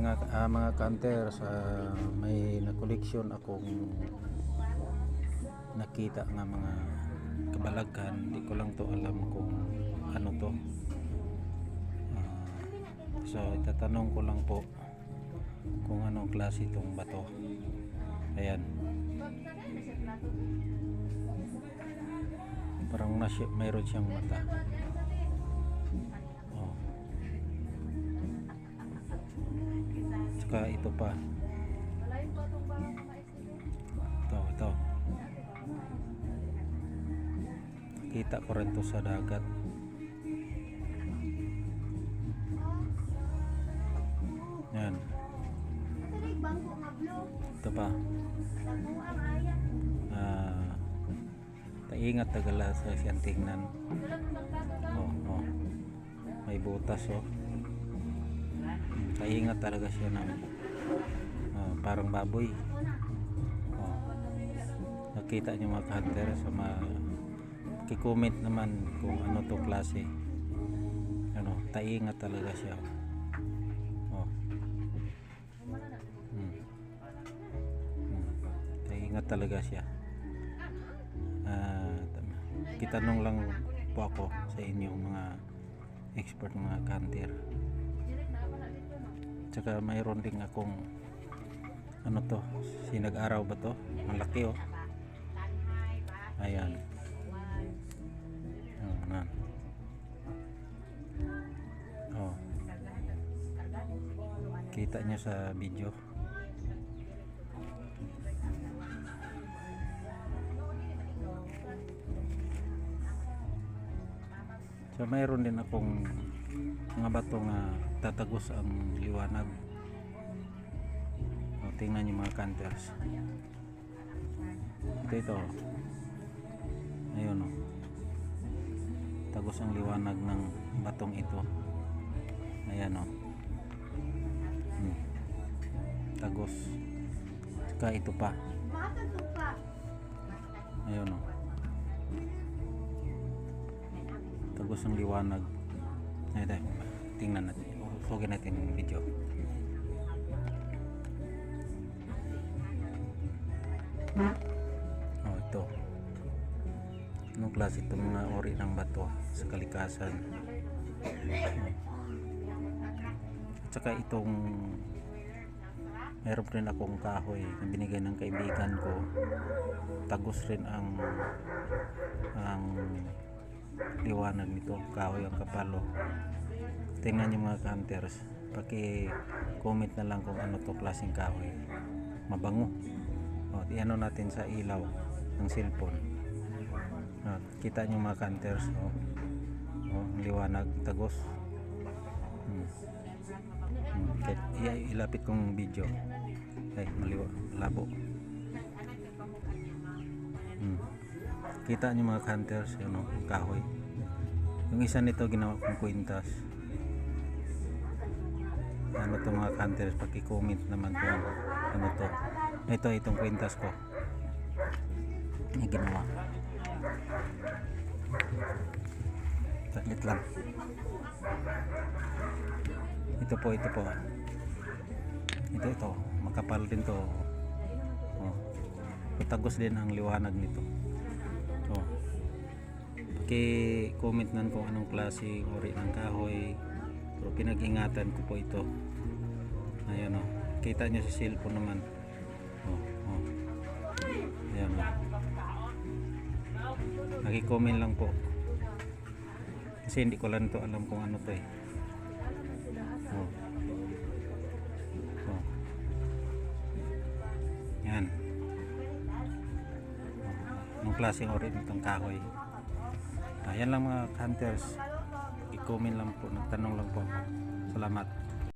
mga hunters, may na-collection akong nakita nga mga kabalaghan. Hindi ko lang to alam kung ano to. So itatanong ko lang po kung anong klase itong bato. Ayan, parang mayroon siyang mata. Tsaka ito pa, ito kita ko rin to sa dagat. Yan, ito pa. Taingat tagala sa siyang tingnan. May butas taingat talaga siya ng parang baboy. Nakita niyo mga hunter, sa comment naman kung ano to klase. Taingat talaga siya. Taingat talaga siya. Kitanong lang po ako sa inyong mga expert, mga hunter. Tsaka mayroon din akong ano to, sinag-araw ba to? Malaki ayan. Kita nyo sa video. So mayroon din akong mga bato nga tatagos ang liwanag. Tingnan nyo mga hunters. Ito ayun tagos ang liwanag ng batong ito. Ayan tagos. Saka ito pa, ayun tagos ang liwanag. Ayan, tingnan natin, usogin natin yung video. Ito, anong klase itong mga ori ng bato sa kalikasan. At saka itong meron rin akong kahoy na binigay ng kaibigan ko. Tagos rin ang liwanag nito, kahoy ang kapalo. Tingnan nyo mga hunters, paki-comment na lang kung ano to klaseng kahoy. Mabango. Iano natin sa ilaw ng cellphone. Kita nyo mga hunters, liwanag, tagos. Ilapit kong video. Ay, malabo. Kita nyo mga hunters, kahoy. Yung isa nito ginawa kong kwintas. Ano to mga hunters, paki-comment naman kung ano to. Itong kwintas ko na ginawa. Saglit lang. Ito po ito makapal din to. Tagos din ang liwanag nito. Paki-comment nan kung anong klase ori ng kahoy. Pero pinag-ingatan ko po ito. Ayan kita nyo sa cellphone naman. Ayan naki-comment lang po kasi hindi ko lang to alam kung ano to yan anong klaseng ori nitong kahoy. Ayan lang mga hunters, i-comment lang po, nagtanong lang po ako. Salamat.